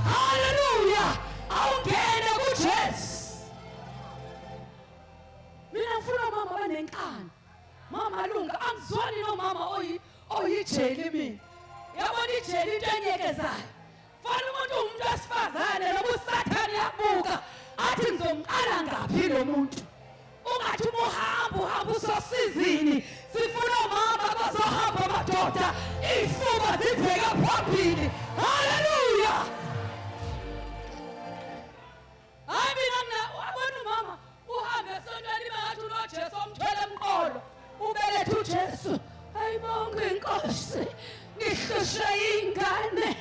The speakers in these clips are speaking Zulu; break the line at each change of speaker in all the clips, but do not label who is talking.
Hallelujah. angizwani nomama oyijeli mina. Yabona ijeli into enyekezayo. Fana umuntu wesifazane noma usathane yabuka athi ngizomqala ngaphi lo muntu. Ungathi uhamba usosizini sifuna omama bazohamba amadoda ifuba zibheka phambili. Haleluya. Hayi mina wabona umama uhambe esontweni bangathi unoJesu omthwele emqolo ubelethe uJesu. Ayibonge inkosi ngihlusha ingane.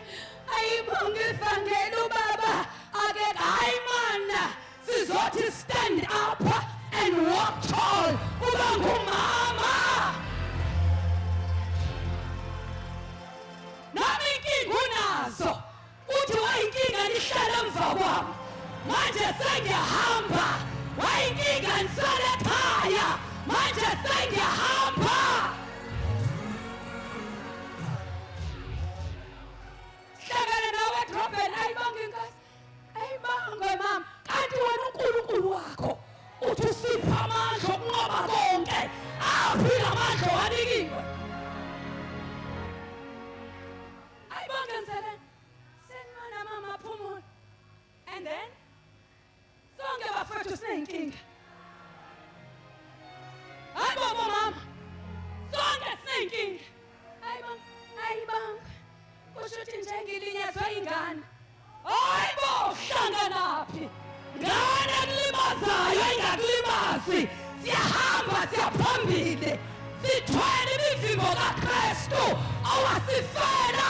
Ayibonge ivangeli ubaba ake hayi mana sizothi stand up and walk tall. Uba ngumama. Nami inkinga unazo. Uthi wayinkinga nihlala emva kwami. Manje sengiyahamba. Wayinkinga nisale ekhaya. Manje sengiyahamba. Hlangana nawe edrobheni ayibonge inkosi. Ayibonge mama. Kanti wena uNkulunkulu wakho uthi usipha amandla okunqoba konke. Aphila amandla wanikiwe. Ayibonge msebenzi. Senibona mama phumula. And then sonke bafethu sinenkinga. Hayibo mama. Sonke sinenkinga. Ayibonge. Kusho ukuthi njengilinyazwe ingane. Hayibo hlanganaphi. Ngane kulimazayo engakulimazi. Siyahamba siyaphambili. Sithwele imivimbo kaKristu owasifela.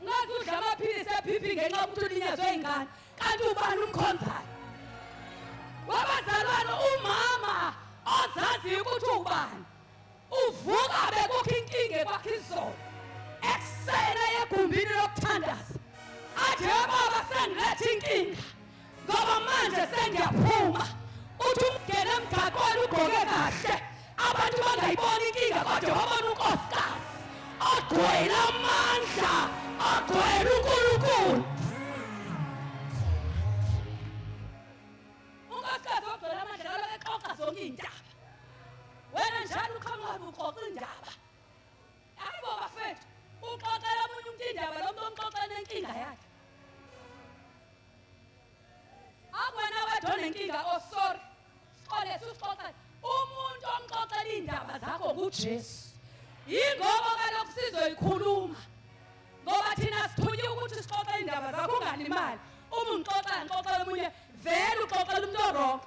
Ngathi udla amaphilisi eBP ngenxa yokuthi ulinyazwe ingane. Kanti ubani umkhonzayo? Wabazalwane umama ozazi ukuthi ubani. Uvuka bekukho inkinga kwakhe izolo. Eksena egumbini lokuthandaza. Athi baba sengilethe inkinga. Ngoba manje sengiyaphuma. Uthi ungena emgaqweni ugqoke kahle. Abantu bangayibona inkinga kodwa babona unkosikazi. Ogcwele amandla, ogcwele uNkulunkulu. Unkosikazi ogcwele amandla kaloku exoxa zonke iy'ndaba. Wena njalo uqhamuka uxoxa indaba. Hayibo bafethu, uxoxela omunye umuntu indaba lo muntu omxoxela nenkinga yakhe. Akwena wedwa nenkinga sorry. Siqole sixoxa umuntu omxoxela indaba zakho nguJesu. Yingoba kaloku sizoyikhuluma. Ngoba thina sithunywe ukuthi sixoxe indaba zakho ungalimali. Uma ngixoxela omunye vele uxoxela umuntu orongo.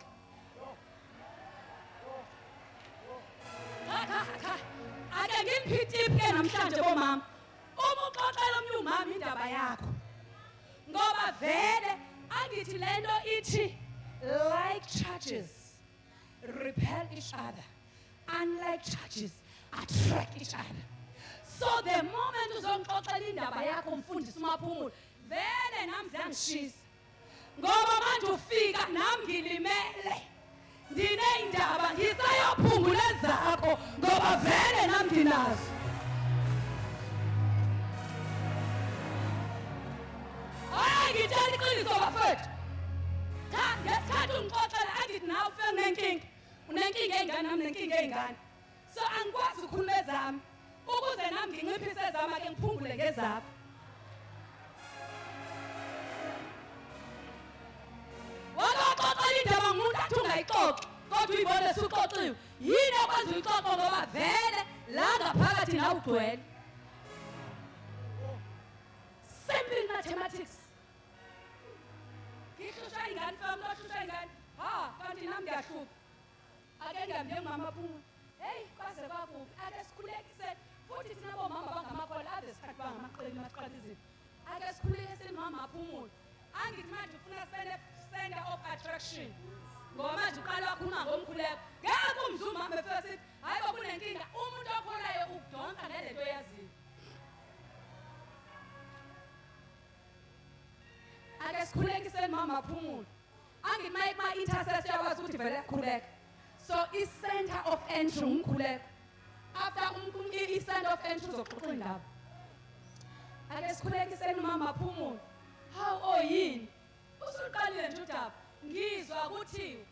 Cha. Ake ngimphitiphi ke namhlanje bomama. Uma uxoxela omunye umama indaba yakho. Ngoba vele angithi lento ithi like churches repel each other. Unlike churches attract each other. So the moment uzongixoxela indaba yakho mfundisi uMaphumulo vele nami ziyangishisa. Ngoba manje ufika nami ngilimele. Ndineyindaba ngisayophungula zakho ngoba vele nami nginazo. Hayi ngitshela iqiniso bafethu. Cha ngesikhathi ungixoxela angithi nawe ufike nenkinga. Unenkinga engane nami nenkinga engane. So angikwazi ukukhuluma ezami ukuze nami nginciphise ezami ake ngiphungule ngezabo. Waqoqela indaba ngumuntu athi ungayixoxi kodwa uyibone suxoxiwe. Yini okwazi uyixoxa ngoba vele la ngaphakathi nawe ugcwele. Simple mathematics. Ngihlusha ingane fam nohlusha ingane. Kanti nami ngiyahluka. Ake ngiyambhe mama Phumulo. Hey kwaze kwakuphi ake sikhulekise futhi thina bomama bangamakhola ade sikhathi bangamaqeli maqalizini. Ake sikhulekise mama Phumulo. Angithi manje ufuna center of attraction. Ngoba manje uqala wakhuluma ngomkhuleko. Ngeke umzuma mama first hayi bakunenkinga umuntu okholayo ukudonsa nalento yaziyo. Ake sikhulekise mama Phumulo. Angithi ma intercessor yakwazi ukuthi vele khuleka. So is center of entry umkhuleko. After is center of entry uzoxoxa indaba. Ake sikhulekise mama Phumulo. How yini? Usuqalile nje udaba. Ngizwa kuthiwa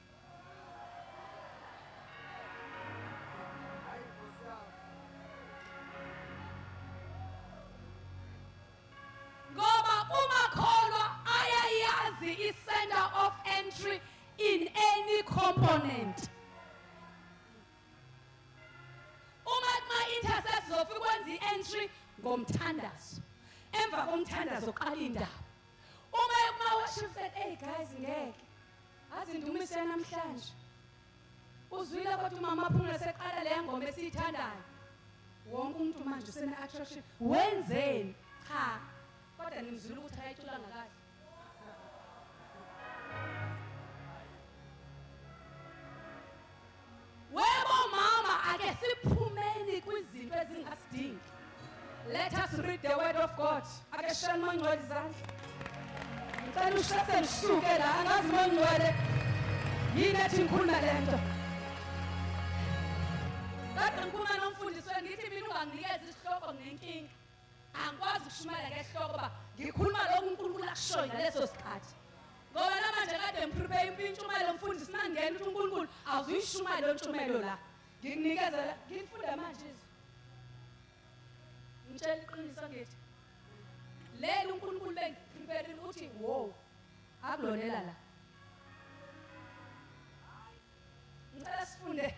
opponent. Uma intercessor zofika kwenza i-entry ngomthandazo. Emva komthandazo qala indaba. Uma worship said, "Hey guys, ngeke. Azindumise namhlanje." Uzwile kodwa umama aphumule seqala le ngoma esiyithandayo. Wonke umuntu manje usena attraction. Wenzeni? Cha. Kodwa nimzulu ukuthi ayicula ngakahle. Webo mama ake siphumeni kwizinto ezingasidingi. Let us read the word of God. Ake shani mangcwele izandla. Ngicela ushese nisuke la angazi mangcwele. Yini ethi ngikhuluma lento? Kodwa ngikhuluma nomfundisi ngithi mina unganginikeza isihloko nenkinga. Angikwazi ukushumayela ngehloko ba ngikhuluma lokho uNkulunkulu akushoyo ngaleso sikhathi. Ngoba namanje kade ngiprepare impintshumayelo mfundisi mangena ukuthi uNkulunkulu awuzuyishumayela lo ntshumayelo la. Ngikunikeza ngifunda manje izwi. Ngitshela iqiniso ngithi. Leli uNkulunkulu bengiprepare ukuthi wo akulonela la. Ngicela sifunde.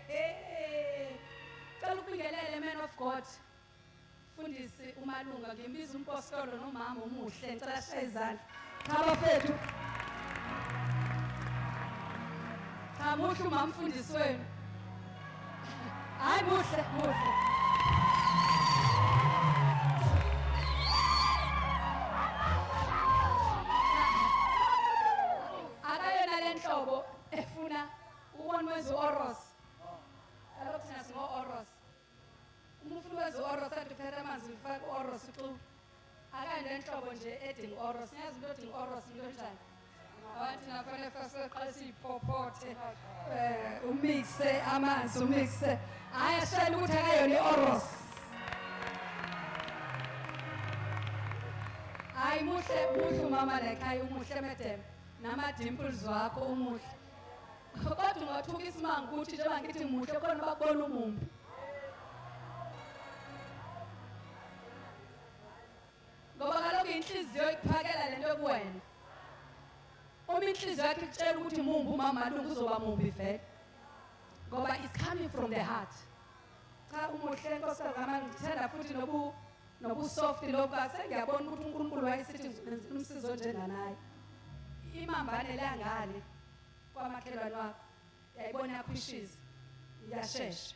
Cela ukubingelele man of God. Fundisi umalunga ngimbiza umpostolo nomama omuhle ngicela shaye izandla. Cha bafethu. Cha muhle umama mfundisi wenu. Hayi muhle muhle. Akayona le nhlobo efuna ubone wezi oros. Alokhu thina singo oros. Umufuna wezi oros athi uthatha amanzi ufake oros uxu. Akayona le nhlobo nje edinga oros. Ngiyazi into edinga oros into njani. Abantu nafanele fasiqala siphopothe umixe amanzi umixe. Hayi ashayela ukuthi akayona i-oros. Hayi muhle umama lekhaya umuhle madam. Nama dimples wakho umuhle. Kodwa ungathuka isimanga ukuthi njengoba ngithi muhle khona bakubona umumbi. Ngoba kaloku inhliziyo iphakela lento kuwena. Uma inhliziyo yakho ikutshela ukuthi mumbi umama malungu uzoba mumbi vele. Ngoba it's coming from the heart. Cha umuhle nkosazana ngithanda futhi nobu soft lokho asengiyabona ukuthi uNkulunkulu wayesithi ngizenzela umsizo njena naye. Imambane la ngale kwamakhelwane wakho yayibona yakhwishiza iyashesha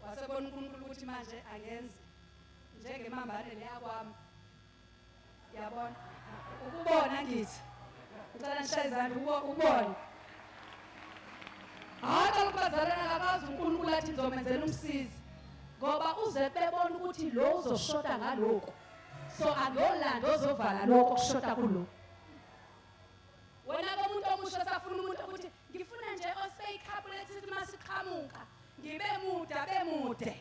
wasebona uNkulunkulu ukuthi manje angenze njengemambane le yakwami yabona ukubona ngithi ucela nishaye izandla ubone hayi ukubazalana akazi uNkulunkulu athi ngizomenzela umsizi ngoba uze bebona ukuthi lo uzoshota ngalokho so angolanda ozovala lokho okushota kulokho. Wena komuntu omusha safuna umuntu ukuthi ngifuna nje ostay couple ethi masiqhamuka ngibe mude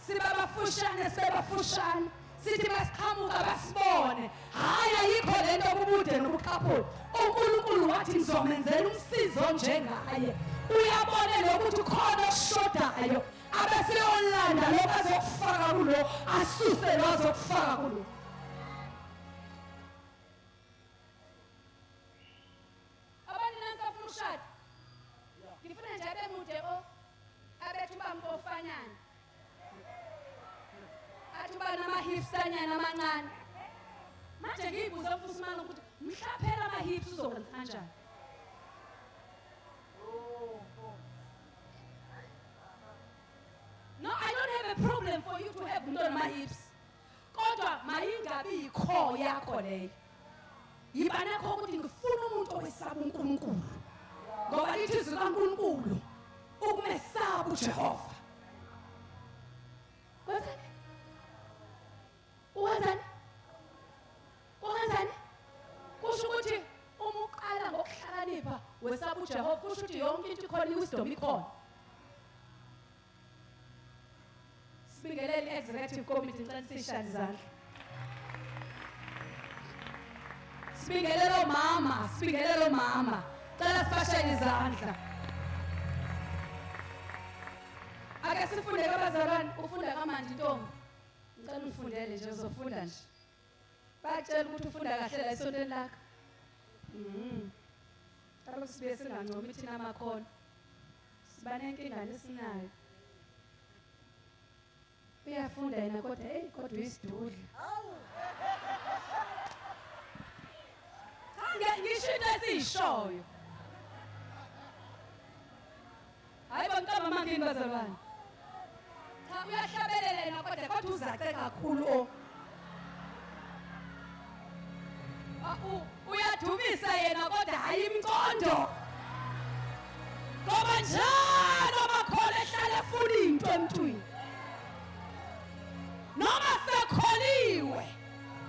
siba bafushane sebafushane sithi basiqhamuka basibone hayi ayikho lento kubude nobuqhaphula uNkulunkulu wathi ngizomenzela umsizo njengaye uyabone lokuthi khona oshodayo abeseyolanda lo bazokufaka kulo asuse lo azokufaka kulo. Ngifuna nje abe mude abethu bamntu ofanyana. Athi ba nama-hips anyana amancane. Manje ngiyibuza mfundisi manje ukuthi mhlaphela ama-hips uzokwenza kanjani? No, I don't have a problem for you to have ama-hips. Kodwa mayingabi yikho yakho leyo. Yiba nakho ukuthi ngifuna umuntu owesaba uNkulunkulu. Ngoba lithi izwi kaNkulunkulu ukumesaba uJehova. Wenzani? Kusho ukuthi uma uqala ngokuhlakanipha wesaba uJehova kusho ukuthi yonke into ikhona iwisdom ikhona. Sibingelele executive committee ngicela sishane izandla. Sibingelele mama. Cela sibashayele izandla. Ake sifunde kabazalwane ufunda kamanje intombi. Ngicela ungifundele nje uzofunda nje. Batshela ukuthi ufunda kahle la esontweni lakho. Kaloku sibuye singancomi thina amakhono. banenkinga lesinayo. Uyafunda yena kodwa kodwa uyisidudla. Ngisho into esiyishoyo. Hayi bankaba mangini bazalwane. Cha uyahlabelela yena kodwa uzace kakhulu uyadumisa yena kodwa hayi imcondo. Ngoba njalo makhola ehlala efuna into emntwini. Noma sekholiwe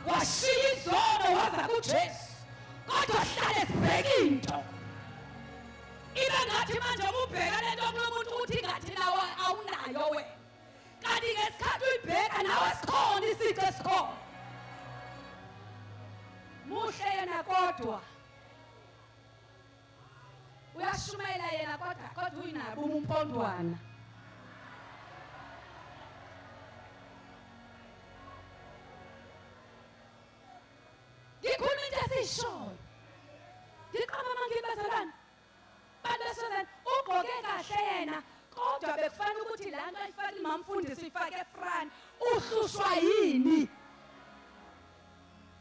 washiya izono waza kuJesu kodwa hlala esibheka into. Ibe ngathi manje ububheka lento kulomuntu uthi ngathi nawe awunayo wena. Kanti ngesikhathi uyibheka nawe sikhona isici esikhona. Muhle yena kodwa uyashumayela yena kodwa uyinabo umpondwana. Ngikhuluma into esishoyo. Ngiqama mangini bazalwane. Bazalwane ugqoke kahle yena kodwa bekufanele ukuthi la nto ayifake imamfundisi ifake efront uhlushwa yini?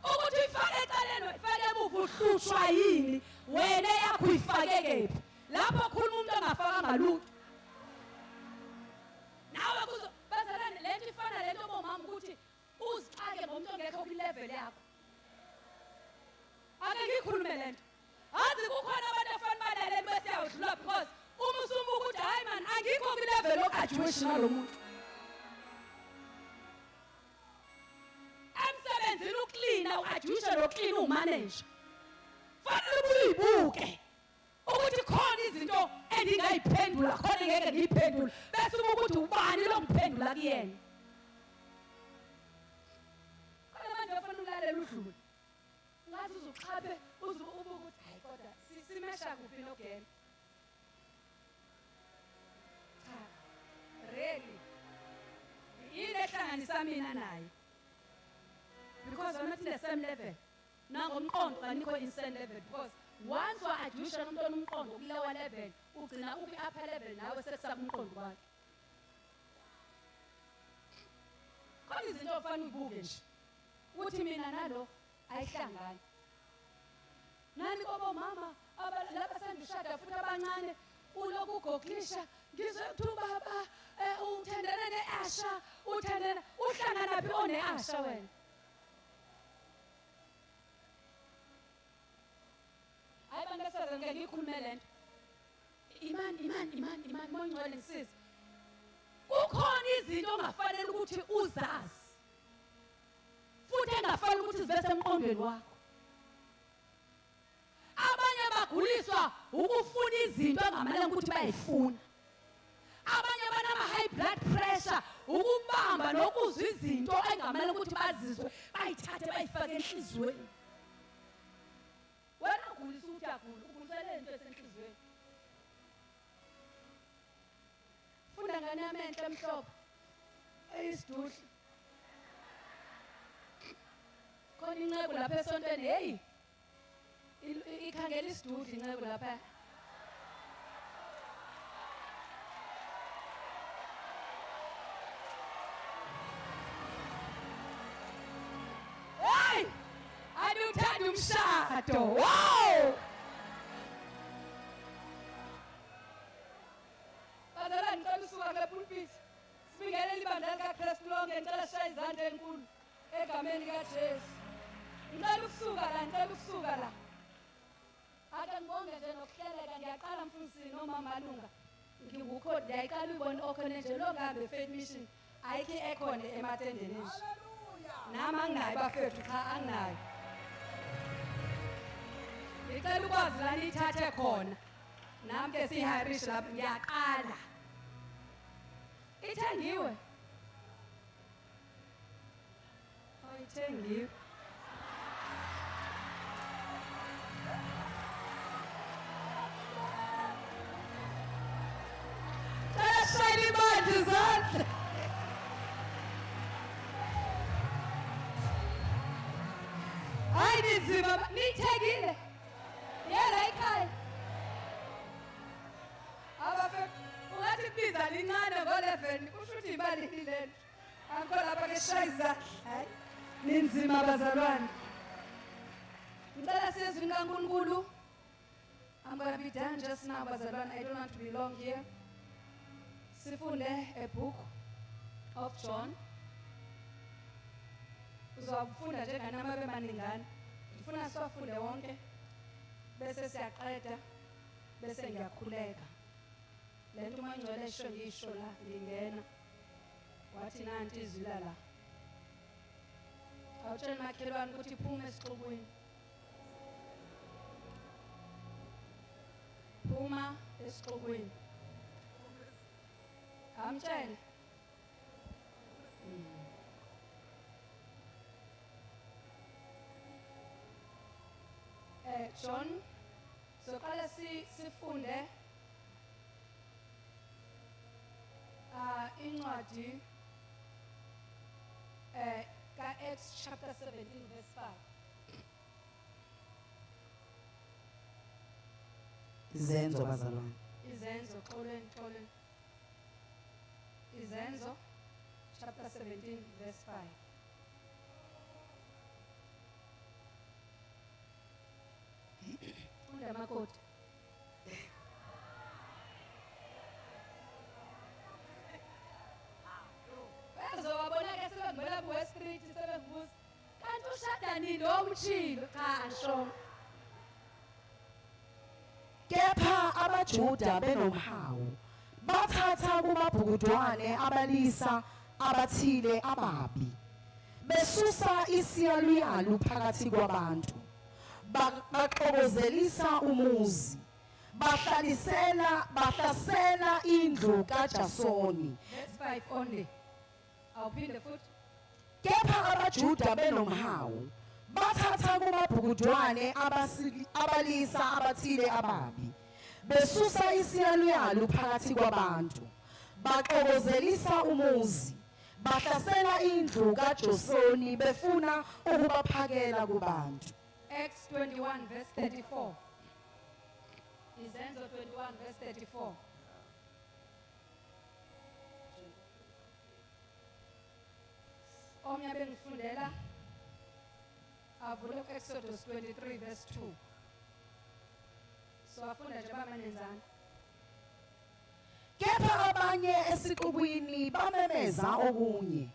Ukuthi uyifake eceleni uyifake emuva uhlushwa yini? Wena yakho uyifake kephi? Lapho khuluma umuntu ongafakanga lutho. Nawe kuzo bazalwane lento ifana lento bomama ukuthi uzixake ngomuntu ongekho ku level yakho. Ake ngikhulume lento. Azi kukhona abantu afana balele bese yawudlula because uma usumbuka ukuthi hayi man angikho ku level lograduation nalomuntu. Emsebenzini uklina ugraduation loklina umanager. Fanele uyibuke ukuthi khona izinto endingayiphendula khona ngeke ngiyiphendule bese ukuthi ubani lo ngiphendula kuyena. Khona manje ufuna ulalela udlule. Ngathi uzuxhabe ubuke ukuthi hayi kodwa simesha kuphi nogela. Cha really yini ehlanganisa mina naye because we're not in the same level. Nangomqondo kanikho in same level because once wa-adusha nomntwana umqondo kulewa level ugcina uphi-upper level nawe sekusaba umqondo wakhe. Khona izinto ofanele uyibuke nje ukuthi mina nalo ayihlangani. Nani kobomama labasandishada futhi abancane uloku ugoglisha ngizwe ukuthi baba uthandana ne-Asha uhlangana phi one-Asha wena? Hayi bantu besifazane ngeke ngikhulume lento. Imani mongcwele ngisize. Kukhona izinto ongafanele ukuthi uzazi. Futhi engafanele ukuthi zibe semqondweni wakho. Abanye baguliswa ukufuna izinto engamelanga ukuthi bayifuna. Abanye banama high blood pressure ukubamba nokuzwa izinto engamelanga ukuthi bazizwe bayithathe bayifake enhlizweni. Wena ugulisa ukuthi agula ugulisele into esenhlizweni. Funda ngane yami enhle emhlophe eyisidudla. Khona inceku lapha esontweni hey ikhangela isidudla inceku lapha. Hey adiuthanda umshado. Wow! Bazalwane ngicela usuka kule pulpit. Sibingelele ibandla likaKristu lonke ngicela sishaye izandla enkulu egameni likaJesu. Ngicela ukusuka la. Ake ngibonge nje nokuhleleka ngiyaqala mfundisi noma malunga. Ngikukho ndiyayiqala uyibona okhona nje longabe faith mission ayikho ekhona ematendeni nje. Nami anginayo bafethu cha anginayo. Ngicela ukwazi la nithathe khona. Nami ke siyiharisha lapha ngiyaqala. Ithengiwe. Ithengiwe. Shiny badges on. I need Zima. Nithegile. Yena ekhaya. Abafe libiza lincane ngo-11 kusho ukuthi ibalini lento akho lapha ke shayisa hayi ninzima bazalwane ngicela sizwe kaNkulunkulu. I'm going to be done just now bazalwane. I don't want to be long here. Sifunde a book of John. Uzawufunda njenganama bemaningana. Ngifuna siwafunde wonke bese siyaqeda bese ngiyakhuleka. Lento uMangcwele esho ngisho la ngingena wathi nanti izwila la. Awutshela makhelwane ukuthi iphume esixukwini. Phuma esixukwini. Amtshele. John, soqala sifunde incwadi ka-Acts chapter 17 verse 5.
Izenzo bazalwane.
Izenzo xoleni. Izenzo chapter 17 verse 5. Unda makoti. Bazowabona ke sebengibela ku-West Street sebengibuza kanti ushada nini omtshilo cha asho.
Kepha abaJuda benomhawu bathatha kumabhukudwane abalisa abathile ababi besusa isiyaluyalu phakathi kwabantu baxokozelisa umuzi bahlasela indlu kaJasoni.
Verse 5 only. Awuphinde futhi.
Kepha abaJuda benomhawu bathatha kumabhukudwane abalisa abathile ababi besusa isiyaluyalu phakathi kwabantu baxokozelisa umuzi bahlasela indlu kaJasoni befuna ukubaphakela kubantu.
Acts 21 verse 34. Izenzo 21 verse 34. Omnye bengifundela avule Exodus 23 verse 2. So afunda nje bamanenzana.
Kepha abanye esixukwini bamemeza okunye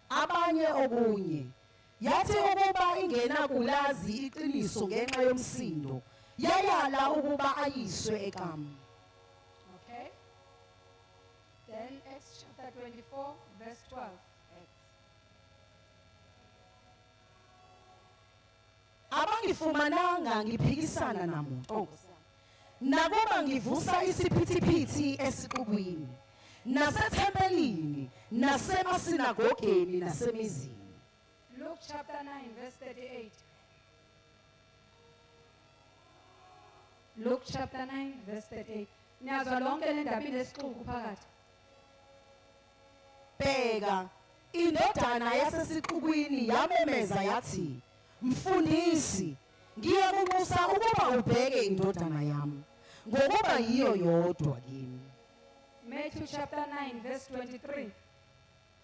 abanye okunye yathi ukuba ingena kulazi iqiniso ngenxa yomsindo yayala ukuba ayiswe ekamu.
Okay. Then Acts chapter 24 verse 12.
Abangifumananga ngiphikisana namuntu nakuba ngivusa isiphithiphithi esixukwini nasethempelini nasemasinagogeni nasemizini.
Luke chapter 9 verse 38. Luke chapter 9 verse 38. Niyazwa lonke le ndaba inesixuku phakathi.
Bheka indodana yasesixukwini yamemeza yathi, Mfundisi, ngiyakunxusa ukuba ubheke indodana yami ngokuba yiyo yodwa kimi.
Matthew chapter 9 verse 23.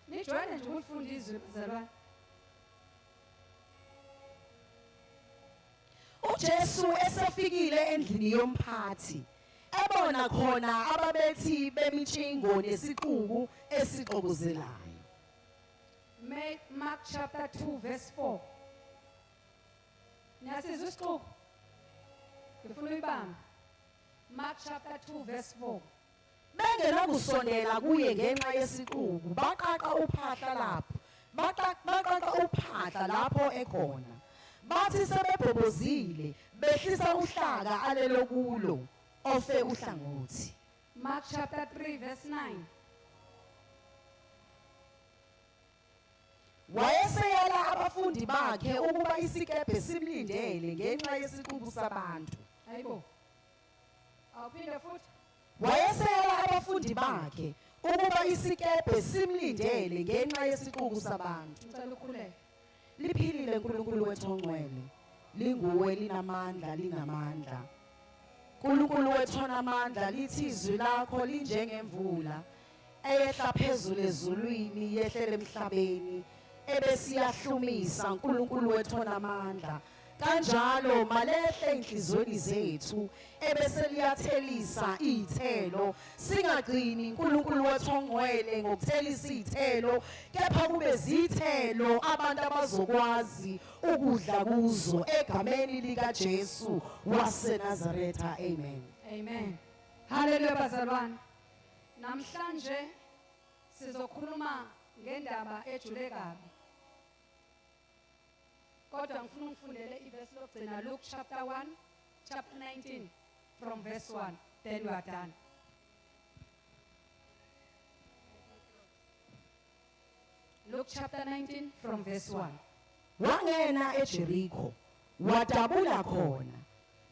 Nijwayele nje ukufunda izwi bazalwane.
uJesu esefikile endlini yomphathi ebona khona ababethi bemitshingo nesixuku esixokozelayo.
Mark chapter 2 verse 4. Niyasizwa isixuku? Ngifuna uyibamba. Mark chapter 2 verse 4.
Bengenakusondela kuye ngenxa yesixuku baqaqa uphahla lapho baqaqa uphahla lapho ekhona bathi sebebhobozile behlisa uhlaka alelo kulo ofe uhlangothi.
Mark chapter 3 verse 9.
Wayeseyala abafundi bakhe ukuba isikebhe simlindele ngenxa yesixuku sabantu.
Hayibo. Awuphinde futhi.
Wayeseyala abafundi bakhe ukuba isikebhe simlindele ngenxa yesixuku sabantu.
Ngicela ukhuleke.
Liphilile uNkulunkulu wethu ongcwele, linguwe linamandla linamandla. uNkulunkulu wethu onamandla lithi izwi lakho linjengemvula eyehla phezulu ezulwini yehlele emhlabeni ebesiyahlumisa uNkulunkulu wethu onamandla kanjalo malehle inhlizweni zethu ebeseliyathelisa izithelo singagcini uNkulunkulu wethu ongcwele ngokuthelisa izithelo kepha kube izithelo abantu abazokwazi ukudla kuzo egameni lika Jesu waseNazaretha amen.
Amen. Hallelujah bazalwane. Namhlanje sizokhuluma ngendaba ejule kabi. Kodwa ngifuna ngifundele iverse lokugcina Luke chapter 1 chapter 19 from verse 1 then we are done. Luke chapter 19 from verse 1.
Wangena eJerikho wadabula khona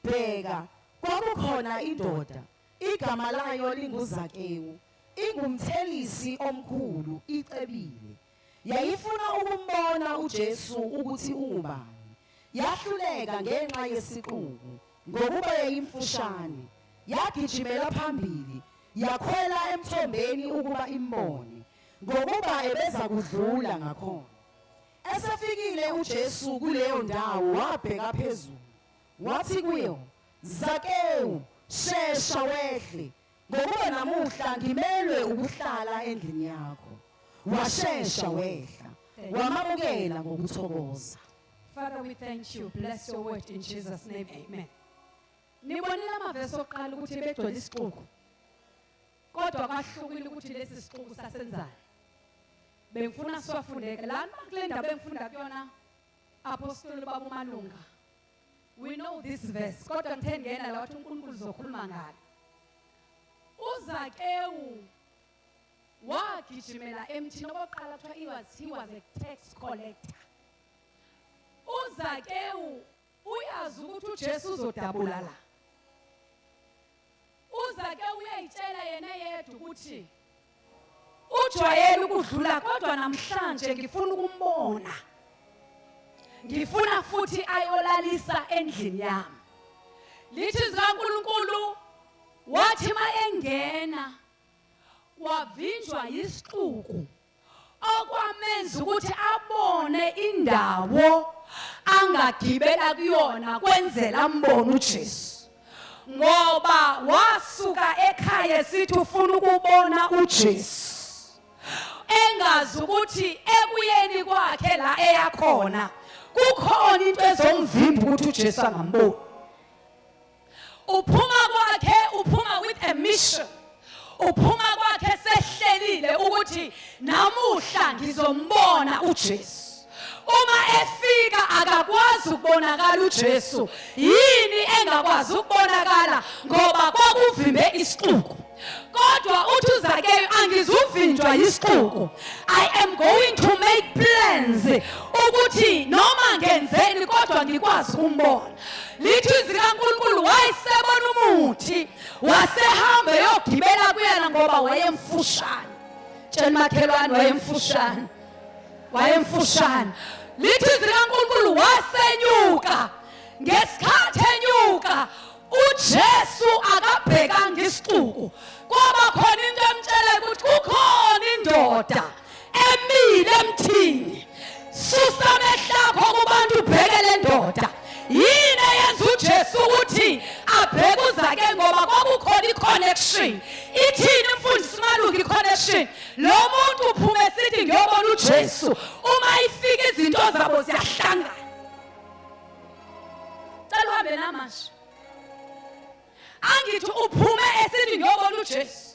bheka kwakukhona indoda igama layo linguZakewu ingumthelisi omkhulu icebile yayifuna ukumbona uJesu ukuthi ungubani yahluleka ngenxa yesiqubu ngokuba yayimfushane yagijimela phambili yakhwela emthombeni ukuba imbone ngokuba ebeza kudlula ngakhona esefikile uJesu kuleyo ndawo wabheka phezulu wathi kuyo Zakewu shesha wehle ngokuba namuhla ngimelwe ukuhlala endlini yakho washesha wehla wamamukela ngokuthokoza.
Father, we thank you. Bless your word in Jesus' name. Amen. Nibonile amavesi oqala ukuthi begcwele isixuku. Kodwa kwahlukile ukuthi lesi sixuku sasenzani. Bengifuna siwafundeke lana kule ndaba engifunda kuyona apostoli baba uMalunga. We know this verse. Kodwa ngithe ngena la wathi uNkulunkulu uzokhuluma ngalo. uZakewu wagijimela emthini oboqala kuthiwa he was a tax collector. uZakewu uyazi ukuthi uJesu uzodabula la. uZakewu uyayitshela yena yedwa ukuthi ujwayele ukudlula kodwa namhlanje ngifuna ukumbona. Ngifuna futhi ayolalisa endlini yami. Lithi zikaNkulunkulu wathi mayengena wavinjwa yisixuku okwamenza ukuthi abone indawo angagibela kuyona kwenzela mbona uJesu. Ngoba wasuka ekhaya sithi ufuna ukubona uJesu. Engazi ukuthi ekuyeni kwakhe la eyakhona kukhona into ezomvimba ukuthi uJesu angamboni. Uphuma kwakhe uphuma with a mission. Uphuma kwakhe sehlelile ukuthi namuhla ngizombona uJesu. Uma efika akakwazi ukubonakala uJesu. Yini engakwazi ukubonakala ngoba kwakuvimbe isixuku. Kodwa uthi uZakewu angizuvinjwa yisixuku. I am going to make plans ukuthi noma ngenzeni kodwa ngikwazi ukumbona. Lithi zikaNkulunkulu wayesebona umuthi wasehamba yogibela kuyena ngoba wayemfushane. Tshela makhelwane wayemfushane. Wayemfushane. Lithi zikaNkulunkulu wasenyuka. Ngesikhathi enyuka uJesu akabhekanga isixuku. Kwaba khona into emtshela ukuthi kukhona indoda emile emthini. Susa amehlo kubantu ubheke le ndoda. Yini eyenza uJesu ukuthi abheke uZakewu ngoba kwakukhona iconnection. Ithini mfundisi uMalunga iconnection? Lo muntu uphume sithi ngiyobona uJesu. Uma ifika izinto zabo ziyahlangana. Cela uhambe namanje. Angithi uphume esithi ngiyobona uJesu.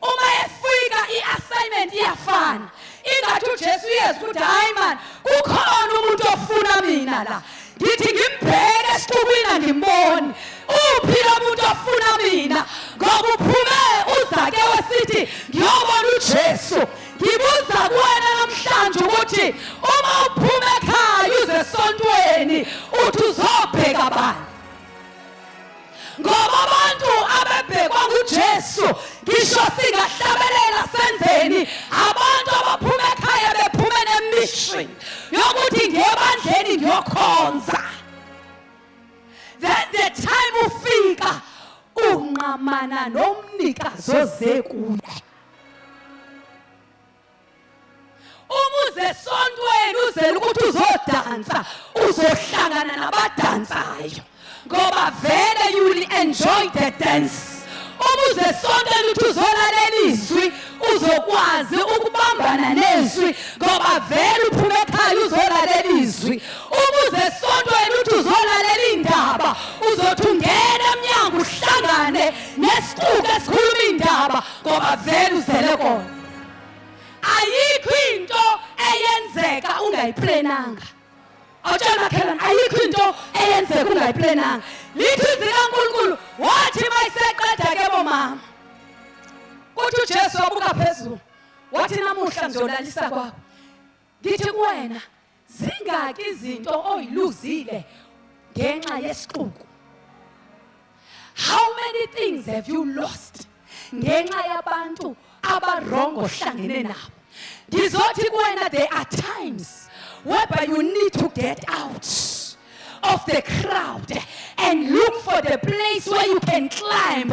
Uma efika iassignment iyafana. Ingathi uJesu uyeza ukuthi hayi man kukhona umuntu ofuna mina la. Ngithi ngimbheke esixukwini ngimbone. Uphi lo muntu ofuna mina? Ngoba uphume uZakewu esithi ngiyobona uJesu. Ngibuza kuwena namhlanje ukuthi uma uphume ekhaya uze esontweni uthi uzobheka bani? Ngoba abantu abebhekwa nguJesu ngisho singahlabelela senzeni abantu abaphuma ekhaya bephume nemission yokuthi ngebandleni ngiyokhonza. Then the time ufika xhamana nomnikazi oze kuye. Umuze esontweni uzele ukuthi uzodansa, uzohlangana nabadansayo ngoba vele you will enjoy the dance. Umuze esontweni ukuthi uzolalela izwi, uzokwazi ukubambana nezwi ngoba vele uphuma ekhaya uzolalela izwi. Umuze esontweni ukuthi uzolalela indaba, uzothi ungena emnyango uhlangane nesixuku esikhuluma indaba ngoba vele uzele kona. Ayikho into eyenzeka ungayiplananga. Awutshela makhelwane, ayikho into eyenzeka ungayiplananga. Lithi izwi likaNkulunkulu wathi mayiseqeda ke bomama, kuthi uJesu wabuka phezulu wathi namuhla ngizolalisa kwakho. Ngithi kuwena, zingaki izinto oyiluzile ngenxa yesixuku? How many things have you lost ngenxa yabantu abarongo ohlangene nabo? Ngizothi kuwena, there are times whereby you need to get out of the crowd and look for the place where you can climb.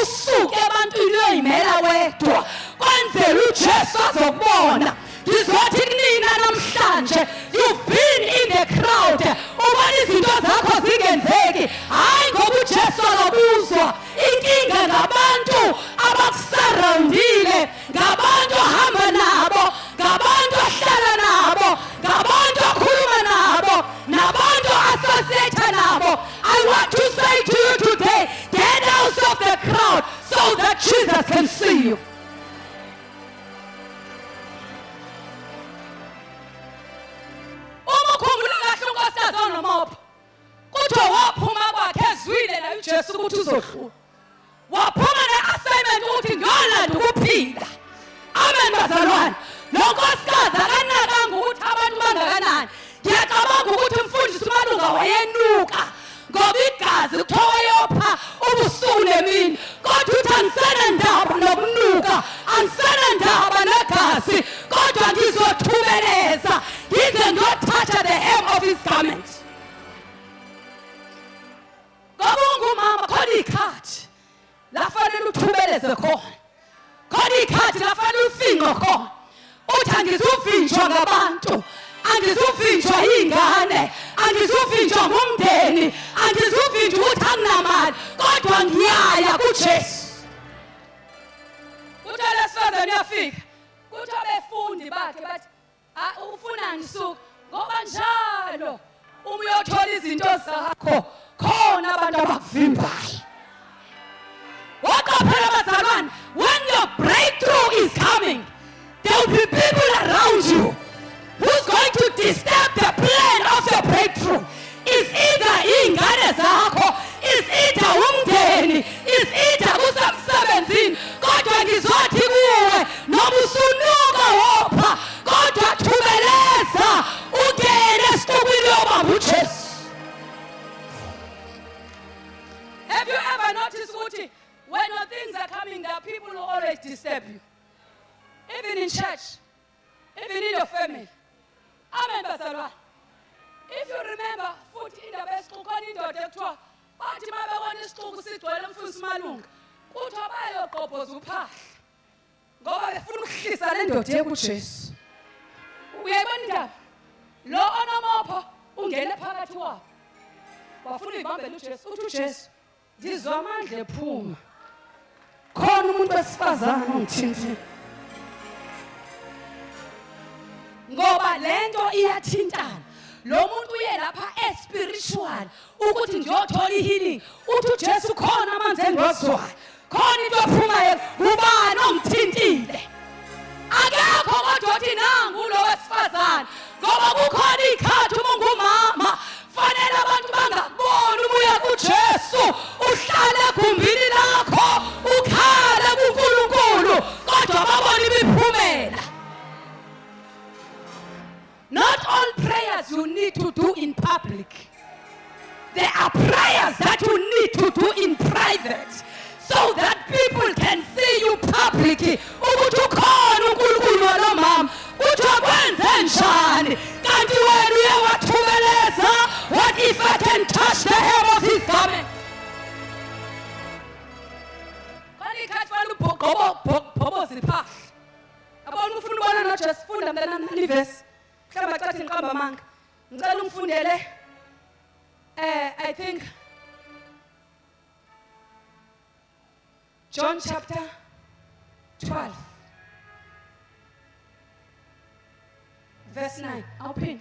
Usuke ebantwini uyimela wedwa kwenzela uJesu azokubona. Ngizothi kunina namhlanje, you've been in the crowd, ubona izinto zakho zingenzeki, hayi ngoba uJesu akabuzwa. Inkinga ngabantu abakusurroundile, ngabantu ohamba nabo, ngabantu ohlala nabo, ngabantu okhuluma nabo, nabantu associate nabo. I want to say to you today, get out of the crowd so that Jesus can see you. Umukhumbula kahle unkosikazi onomopho, kuthiwa waphuma kwakhe ezwile naye uJesu ukuthi uzodlula. Waphuma ne-assignment ukuthi ngiyolanda ukuphila. Amen bazalwane. Nonkosikazi akanakanga ukuthi abantu bangakanani. Ngiyacabanga ukuthi umfundisi uMalunga wayenuka ngoba igazi kuthiwa wayopha ubusuku nemini. Kodwa uthi angisenandaba nokunuka, angisenandaba negazi, kodwa ngizothubeleza ngize ngiyothatha the hem of his garment. Ngoba ungumama khona ikhathi lafanele uthubeleze khona, khona ikhathi lafanele ufinqe khona. Uthi angizuvinjwa ngabantu, angizuvinjwa iy'ngane, angizuvinjwa ngumndeni, angizuvinjwa ukuthi anginamali, kodwa ngiyaya kuJesu. Kuthiwa lesifazane uyafika, kuthiwa abefundi bakhe bathi, ufuna ngisuka ngoba njalo uma uyothola izinto zakho khona abantu abakuvimbayo. Waqaphela bazalwane, when your breakthrough is coming, there will be people around you who's going to disturb the plan of your breakthrough. Is either iy'ngane zakho, is either umndeni, is either kusemsebenzini. Kodwa ngizothi kuwe, noma usunuka wopha, kodwa thubeleza ungene esixukwini yobaba uJesu. Have you ever noticed ukuthi when your things are coming, there are people who always disturb you? Even in church, even in your family. Amen bazalwane. If you remember, futhi indaba yesixuku khona indoda ekuthiwa bathi uma bebona isixuku sigcwele umfundisi uMalunga, kuthiwa bayogqobhoza uphahla ngoba befuna ukuhlisa le ndoda ekuJesu. Uyayibona indaba? Lo onomopho ungene phakathi wabo, wafuna uyibambela uJesu. Uthi uJesu, ngizwa amandla ephuma, khona umuntu wesifazane ongithintile. Ngoba lento iyathintana. Lo muntu uye lapha espiritual ukuthi ngiyothola ihealing. Uthi uJesu khona amanzi engizwayo, khona into ephumayo, ubani ongithintile? Akekho kodwa uthi nangu lo wesifazane ngoba kukhona ikhathi uma ungumama fanele abantu bangakubona ubuya kuJesu, uhlale egumbini lakho, ukhale kuNkulunkulu, kodwa babone imiphumela. Not all prayers you need to do in public. There are prayers that you need to do in private so that people can see you publicly. Ukuthi ukhona uNkulunkulu walomama, ukuthi wakwenze njani, kanti wena uyawathubeleza. What if I can touch the hem of his garment? mntana nani verse mhlawumbe cathi ngiqamba amanga ngicela ungifundele I think John chapter 12 verse 9 awuphinde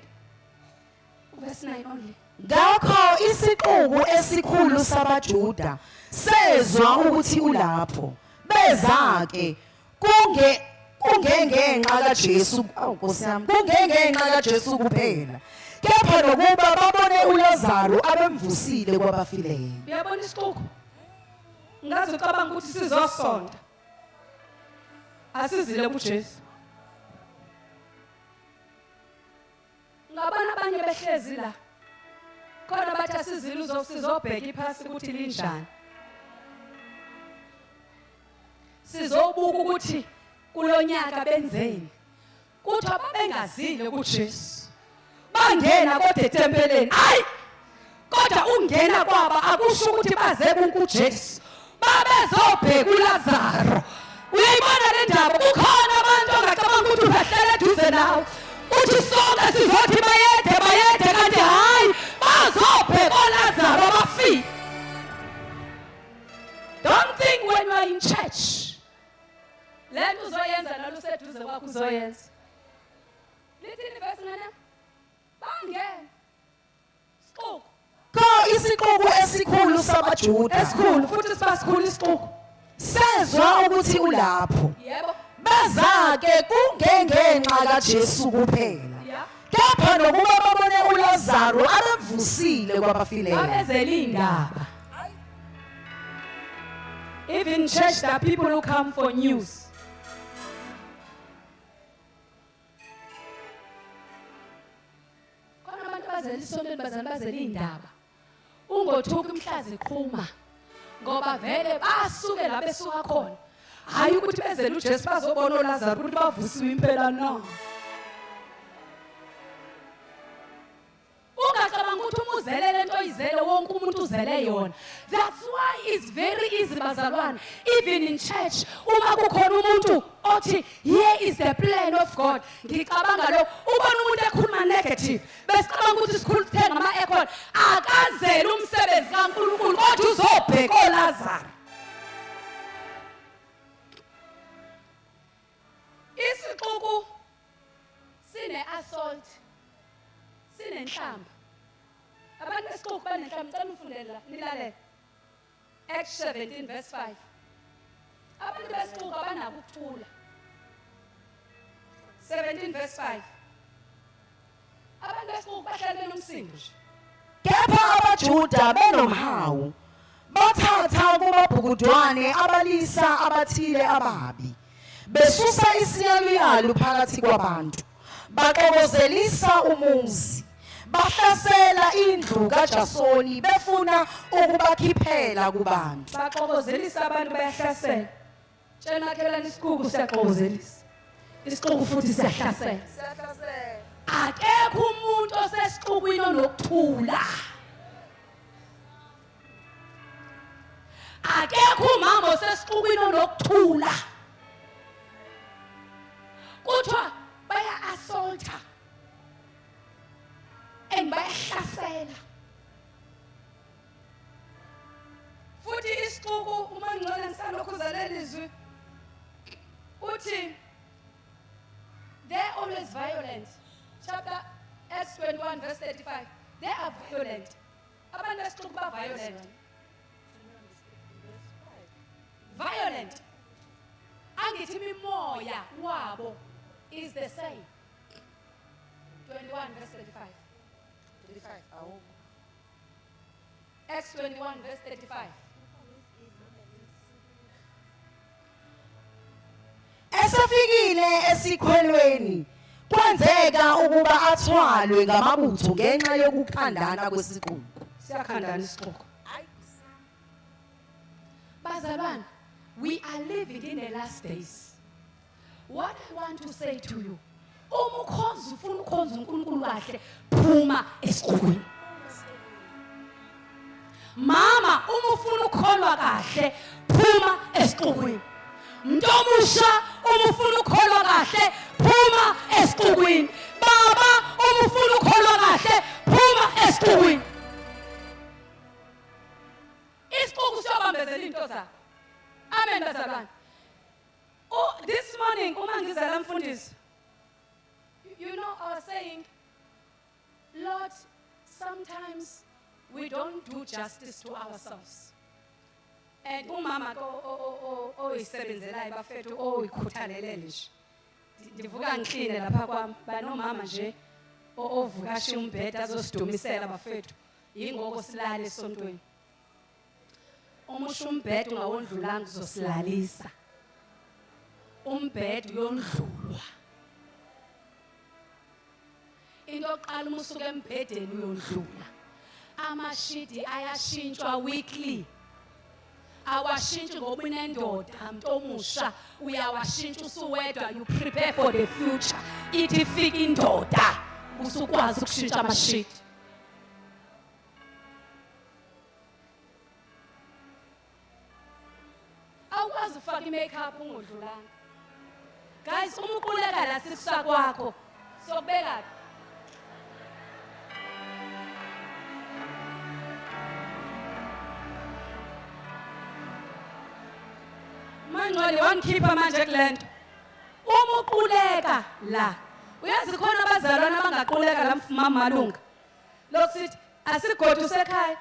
verse 9 only.
Ngakho isiqubu esikhulu sabaJuda sezwa ukuthi ulapho beza-ke kungengenxa kaJesu Nkosi yami kungengenxa kaJesu kuphela kepha nokuba babone uLazaro abemvusile kwabafileyo.
Uyabona isiqubu ngazi ucabanga ukuthi sizosonda asizile kuJesu ngabana abanye behlezi la khona bathi asizile sizobheka iphasi ukuthi linjani sizobuka ukuthi kulonyaka benzeni kuthi ababengazile kuJesu bangena kodwa etempeleni hayi kodwa ungena kwaba akusho ukuthi baze kuJesu babezobheka uLazaro. Uyayibona le ndaba ukhona abantu ongacabanga ukuthi ubahlala eduze nawe uthi sonke sizothi bayede kanti hayi bazobheka uLazaro bafike. Don't think when you are in church lento uzoyenza naluseduze kwakho uzoyenza. Lithini verse ngana bangena siqoko
Ko isiqubu esikhulu sabaJuda
esikhulu futhi sibasikhulu isiqoko
sezwa ukuthi ulapho
yebo
beza-ke kungengenxa kaJesu kuphela
yeah
kepha nokuba babone uLazaro abemvusile kwabafileyo.
babezela indaba. Even in church there are people who come for news. Khona abantu bazela isontweni bazela indaba ungothuki mhlazi qhuma ngoba vele basuke la besuka khona hayi ukuthi bezela uJesu bazobona uLazaro ukuthi bavusiwe impela no. Ungacabanga ukuthi umuzele lento oyizele wonke umuntu uzele yona. That's why it's very easy bazalwane even in church uma kukhona umuntu othi here is the plan of God ngicabanga lo ubona umuntu ekhuluma negative besicabanga ukuthi sikhulu thenga ama aircon akazele umsebenzi kaNkulunkulu kodwa uzobheka uLazaro. Isixuku sine assault sinenhlamba. Abantu besixuku banenhlamba ngicela umfundele nilalela. Acts 17 verse 5. Abantu besixuku abanako ukuthula. 17 verse 5. Abantu besixuku bahlala benomsindo nje.
Kepha abaJuda benomhawu bathatha kumabhukudwane abalisa abathile ababi besusa isiyaluyalu phakathi kwabantu baxokozelisa umuzi bahlasela indlu kaJasoni befuna ukubakhiphela kubantu.
Baxokozelisa abantu bayahlasela. Tshela makhelana isiqubu siyaxokozelisa. Isiqubu futhi siyahlasela. Akekho umuntu osesiqukwini onokuthula. Akekho umama osesiqukwini onokuthula. Kuthiwa baya assaulta and bayahlasela. Futhi isiqubu uma ngicela ngisalokhu zalela izwi uthi they're always violent. Chapter Acts 21 verse 35. They are violent. Abantu besixuku ba violent. Violent. Angithi imimoya wabo is the same. 21 verse 35. 35. Acts 21 verse 35.
Esafikile esikhwelweni kwenzeka ukuba athwalwe ngamabutho ngenxa yokukhandana kwesiqubu.
Siyakhandana isiqubu. Bazalwane, we are living in the last days. What I want to say to you, uma ukhonza ufuna ukhonza uNkulunkulu kahle, phuma esiqubweni. Mama, uma ufuna ukholwa kahle, phuma esiqubweni. Umuntu omusha uma ufuna ukholwa kahle, phuma esixukwini. Baba uma ufuna ukholwa kahle phuma esixukwini. Isixuku siyobambezela into zakho. Amen bazalwane. Oh, this morning uma ngizala mfundisi, you know, I was saying, Lord, sometimes we don't do justice to ourselves. And umama oyisebenzelayo bafethu oyikhuthalele nje. Ndivuka ngikline lapha kwami, banomama nje ovuka ashiya umbhede azosidumisela bafethu. Yingoko silale esontweni. Umusho umbhede ungawondlulanga uzosilalisa. Umbhede uyondlulwa. Into yokuqala uma usuka embhedeni uyondlula. Amashidi ayashintshwa weekly. Awashintshi ngoba unendoda umuntu omusha uyawashintsha usuwedwa, you prepare for the future. Ithi ifika indoda usukwazi ukushintsha amashidi. Awukwazi ufaka i-makeup ungodlulanga. Guys, uma uquleka la sikusa kwakho sokubeka Mangcwele wangikhipha manje kulento. Uma uquleka la, uyazi khona abazalwana abangaquleka la mama Malunga. Lokusithi asigodu sekhaya.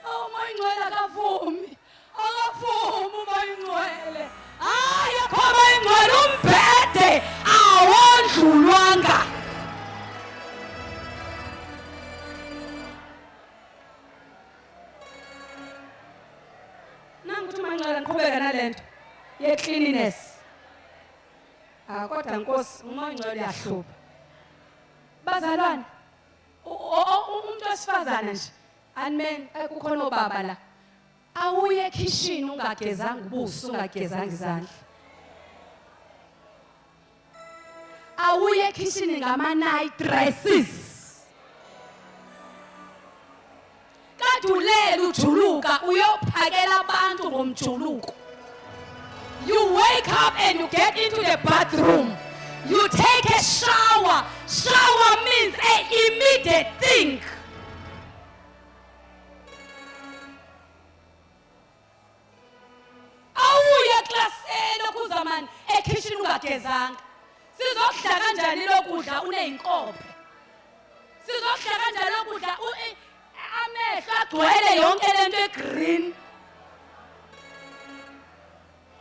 Oh Mangcwele akavumi. Akavumi Mangcwele. Hayi akho Mangcwele umbhede awondlulwanga. Nanguthi Mangcwele ngiqhubeka nalento. Ye cleanliness. Kodwa Nkosi uMangcwele uyahlupha. Bazalwane, umuntu wesifazana nje, amen, kukhona obaba la. Awuye ekitchen ungagezanga ubuso, ungagezanga izandla. Awuye ekitchen ngama night dresses. Kadulela ujuluka uyophakela abantu ngomjuluko. You wake up and you get into the bathroom. You take a shower. Shower means an immediate thing. Awuye klaseni okuzamani ekitchen ungagezanga. Sizokudla kanjani lokudla uneyinkobe? Sizokudla kanjani lokudla amehlo agcwele yonke lento egreen?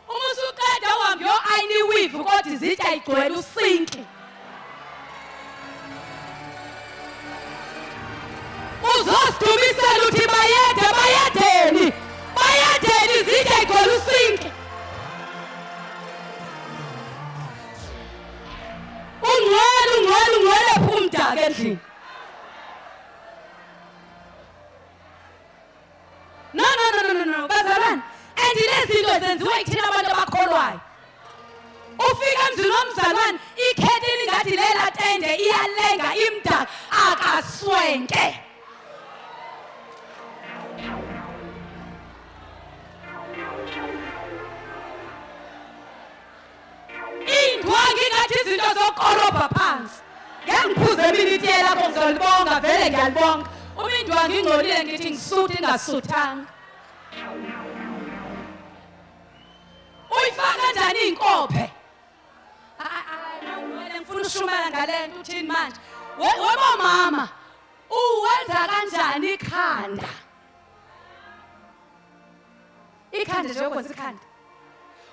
Uma usuqeda uhambe yo-iron weave kodwa izitsha ayigcwele usinki. Uzosidumisela uthi bayedeni. Bayedeni izitsha ayigcwele usinki. Ungcwele phumdaka endlini. No, bazalwane. And lezinto zenziwe kuthina abantu abakholwayo. Ufika emzini womzalwane, ikhethini ngathi lela tende iyalenga imdaka akaswenke. Indwangi ngathi izinto zokorobha phansi. Ngengiphuze iminute yelapho ngizolibonga vele ngiyalibonga. Uma indwangi ingcolile ngithi ngisuthi ingasuthanga. Uyifaka kanjani inkophe? Ngifuna ushumela ngalento uthini manje? Webo mama, uwenza kanjani ikhanda? Ikhanda nje ukwenza ikhanda.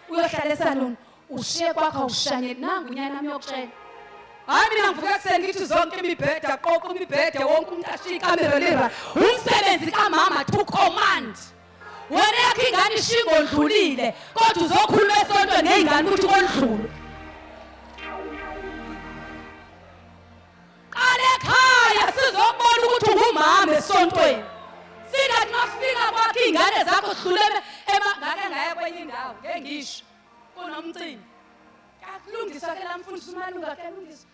Uyohlala esalon, ushiye kwakho ushanye nangu unyana nami yokutshela. Hayi mina ngivuka ekuseni ngithi zonke imibhede aqoqa imibhede wonke umuntu ashiya ikamera lera. Umsebenzi kaMama to command. Wena yakhe ingane ishingo ondlulile kodwa uzokhuluma esonto nezingane ukuthi kondlulu. Qale ekhaya sizobona ukuthi ungumama esontweni. Singathi masifika kwakhe ingane zakho sidlulele ngake ngaye kwenye indawo ngeke ngisho kunomcimbi. Akulungiswa ke la mfundisi uMalunga ke lungisa.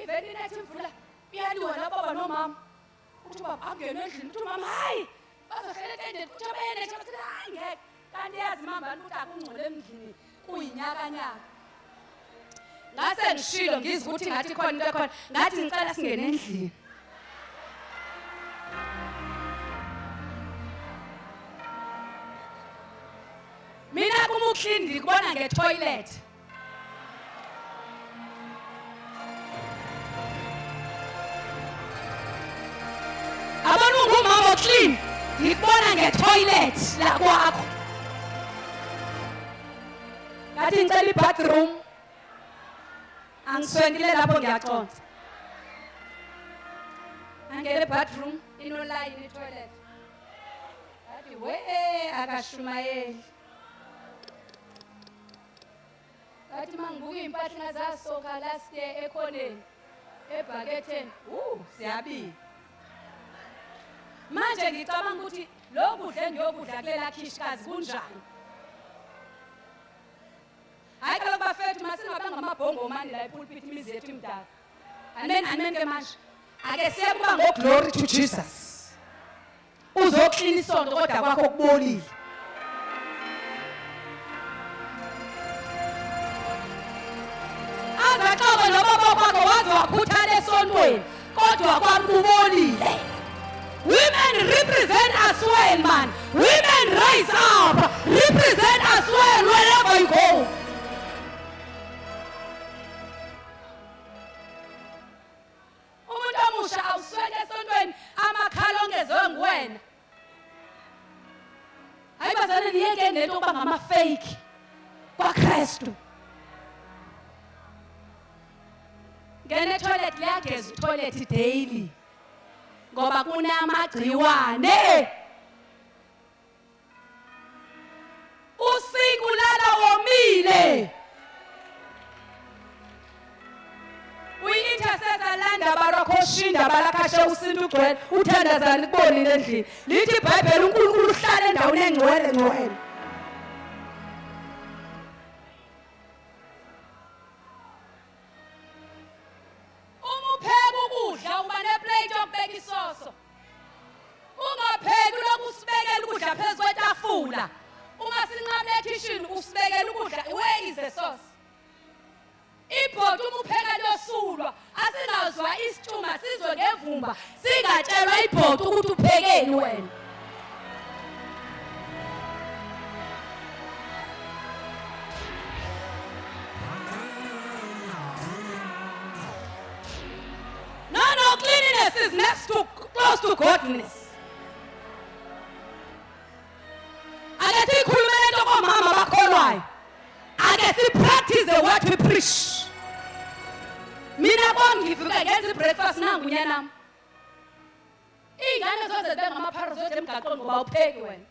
Iveni nethi imvula iyaliwa la baba nomama. Uthi baba angene endlini uthi mama hayi bazohlala etendeni uthi abene nje bathi hayi ngeke kanti yazi mama ukuthi akungcole emndlini kuyinyaka nyaka. ngase ngishilo ngizwe ukuthi ngathi khona into ekhona ngathi ngicela singene endlini mina kuma uklini ngikubona ngetoilet abona ungumama clean ngikubona ngetoilet la kwakho ngathi ngicela ibathroom angiswendile lapho ngiyaconsa angele bathroom inoline itoilet ngathi we akashumayeli ngathi mangibuka impahla ngazasoka last year ekhoneni ebhaketheni siyabili manje ngicabanga ukuthi lo kudla engiyokudla kulela khishikazi kunjani hayi kaloku bafethu masingabe ngamabhongo mani la epulpit imizi yethu imdala amen ke manje ake siye kuba ngoglory to Jesus uzoklina isonto kodwa kwakho kubolile azaxobo nobaba kwakho waze wakhuthana esontweni kodwa kwakubolile. Women represent us well, man. Women rise up, represent us well wherever you go. Umuntu omusha awuswele esontweni amakhala ongeziwe nguwena. Hayi bazane niyeke nento yokuba ngama-fake kwaKristu. Ngene etoilet liyageza itoilet daily. Ngoba kunamagciwane usiku lala womile uyi-intercessor landa barakoshinda balakashe usintu ugcwele uthandazani kubonile endlini lithi iBhayibheli uNkulunkulu uhlala endaweni engcwele ngcwele umupheka ukudla uba neplate yokubeka isoso ungapheki lokhu usibekela ukudla phezu kwetafula ungasinqabule ekitchen usibekela ukudla where is the sauce ibhodi umupheka losulwa asingazwa isitshuma sizwe ngevumba singatshelwa ibhodi ukuthi uphekeni wena No, cleanliness is next to close to godliness. Ake sikhulumele into komama bakholwayo. Ake si practice the word we preach. Mina bongivuka ngenza breakfast nangunyana nami. Ingane zoze bengamapharazoti emgaqweni ngoba upheki wena.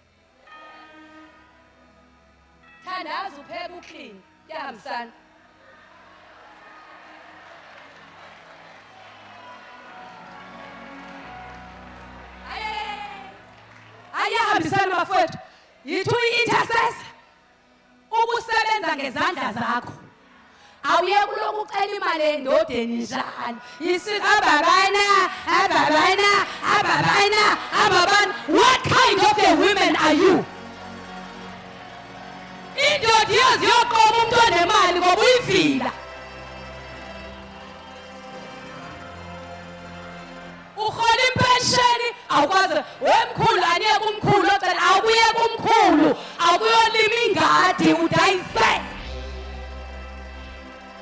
Thandaza upheka uclean. Yahambisana. Ayahambisana bafowethu yithi uyi-intercessor ukusebenza ngezandla zakho awuye kuloko ucela imali endodeni njalo ababana what kind of a women are you indoda iyoziyoqoba umuntu onemali ngoba uyivila uhola impensheni awukwazi wemkhulu aniyeke umkhulu ocela awukuyeka umkhulu awukuyolima ingadi udayise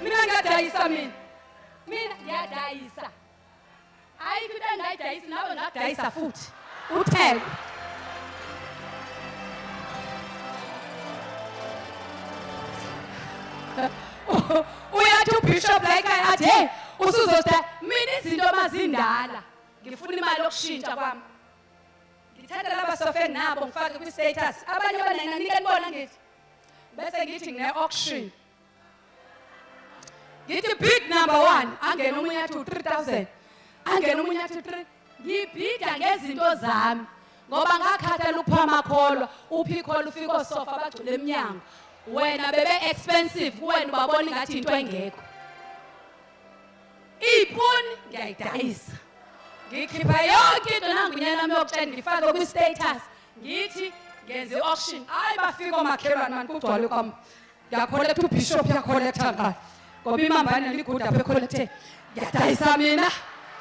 mina ngiyadayisa mina ngiyadayisa hayi into engayidayisi nawe ngakudayisa futhi uthele uyathi ubishop la ekhaya athi hey usuzodala mina izinto mazindala ngifuna imali yokushintsha kwami ngithanda laba sofe nabo ngifake kwi-status abanye abaningi nginike nibona ngithi bese ngithi ngine-auction ngithi bid number 1 angena omunye athi 3,000 angena omunye athi 3 ngibhida ngezinto zami ngoba ngakhathela upha amakholwa uphi ikholwa ufike osofa bagcwele eminyango wena bebe expensive wena ubabona ngathi into engekho ipuni ngiyayidayisa ngikhipha yonke into nangunyana nami yokutshela ngifake kwi-status ngithi ngenze i-auction hayi bafika omakhelwane mani kugcwale kwami ngiyakholektha ubishop yakholektha ngani ngoba imambane liguda apha ekholekteni ngiyadayisa mina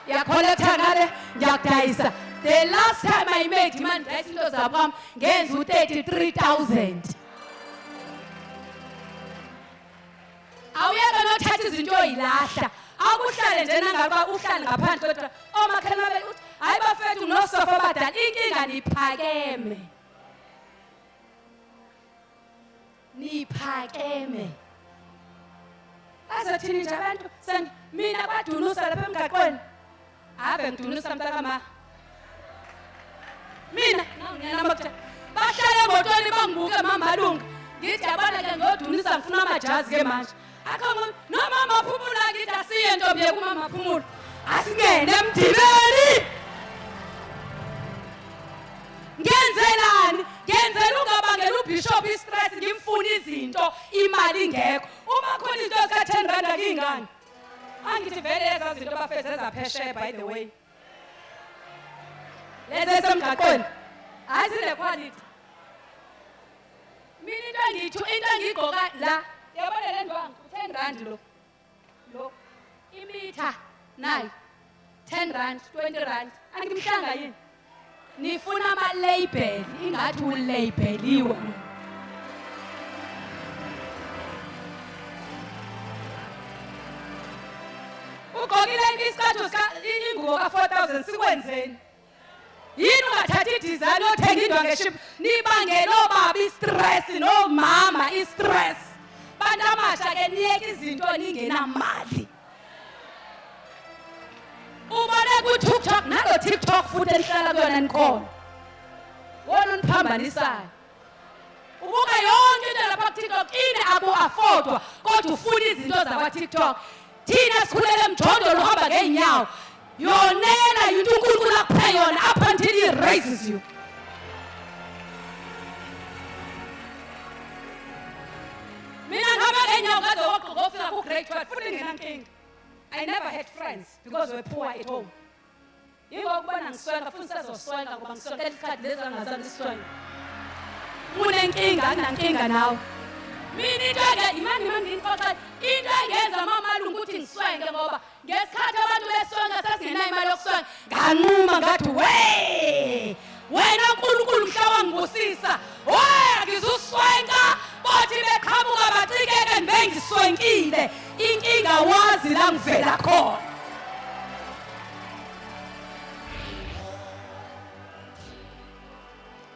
ngiyakholektha ngale ngiyakudayisa. The last time I made imali ndayisa into zakwam ngenza u-33,000. Awuyeke nothatha izinto oyilahla akuhlale nje nangakuba uhlale ngaphandle kodwa omakhelwane babe uthi hayi bafethu nosofa abadala inkinga niphakeme. Niphakeme. Azothini nje abantu mina kwadunusa lapha emgaqweni. Ave ngidunusa mntakama. Mina nginamabutha. Bahlale emotweni bangibuke mamalunga. Ngithi yabona ke ngodunisa ngifuna amajazi ke manje. Akho noma maphumula ngithi asiye ntombi yekuma maphumula. Asingene emdibeni. Ngenzelani? Ngenzela ungabangela ubishop istress ngimfuna izinto imali ingekho. Uma khona into ka 10 rand akingani. Angithi vele lezi zinto bafeze zaphesheya by the way. Lezi semgaqweni. Azile quality. Mina into engigqoka la yabona le ndwangu 10 rand lo. Lo imitha nayi 10 rand 20 rand angimhlanga yini. Nifuna ama label ingathi ulabeliwe. Ugqokile isikhathi ingubo ka 4,000 sikwenzeni. Yini ungathatha i-design yothenga indwangu eship nibangela obaba i-stress nomama i-stress. Bantu amasha ke niyeke izinto ningenamali. Ubone ku-TikTok nalo TikTok futhi elihlala kuyona nikhona. Wona uniphambanisayo. Ubuka yonke into lapha ku-TikTok ine aku-affordwa kodwa ufuna izinto zakwa-TikTok. Thina sikhulele emjondolo uhamba ngeenyawo. Yonela yinto uNkulunkulu akuphe yona up until he raises you. Mina ngihamba ngeenyawo ngaze waqokofika ku-grade 12 futhi nginankinga. I never had friends because we were poor at home. Yingokubona ngiswenga futhi sezoswenga ngoba ngiswenga isikhathi lezi angazange iswenga. Unenkinga anginankinga nawe. Mina into imani ngixoxa into engenza mamalungu ukuthi ngiswenge ngoba ngesikhathi abantu beswenga sasingenayo imali yokuswenga nganquma ngathi wena uNkulunkulu mhlawa ngibusisa ngizuswenga bathi beqhamuka bacikeke ngibengiswenkile inkinga wazi la ngivela khona.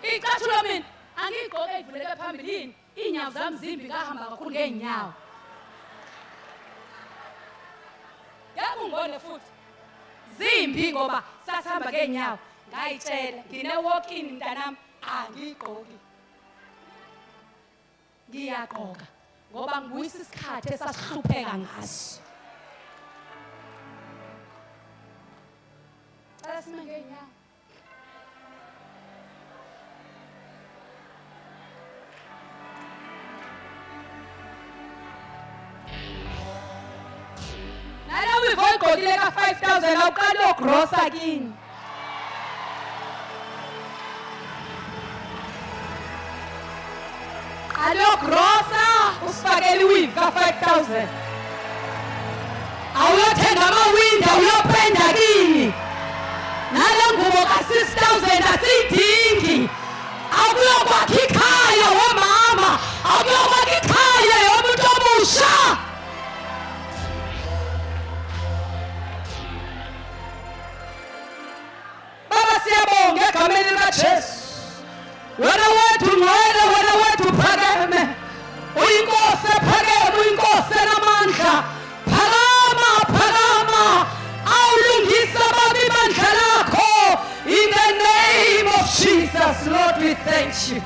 Icathulo mina angigqoke ivuleke phambili inyawo zami zimbi ngahamba kakhulu ngeenyawo. Yakungone futhi zimbi ngoba sasihamba ngeenyawo ngayitshela ngine walk in mntanami angigqoki. Ngiyaqoka ngoba ngibuyisa isikhathi esasihlupheka ngaso. Cela sime ngeenyawo. Ugqokile ka 5,000 awuqala ugrosa kini. Alogrosa usifakele iwig ka 5,000. Awuyothenga amawindi awuyopenda kini. Nale ngubo ka 6,000 asiyidingi. Awuyokwakha ikhaya womama, awuyokwakha ikhaya yomuntu omusha. Siyabonga egameni likaJesu. Wena wethu ngcwele, wena wethu phakeme. Uyinkosi ephakeme, uyinkosi enamandla. Phakama, phakama. Awulungisa babi ibandla lakho. In the name of Jesus, Lord, we thank you.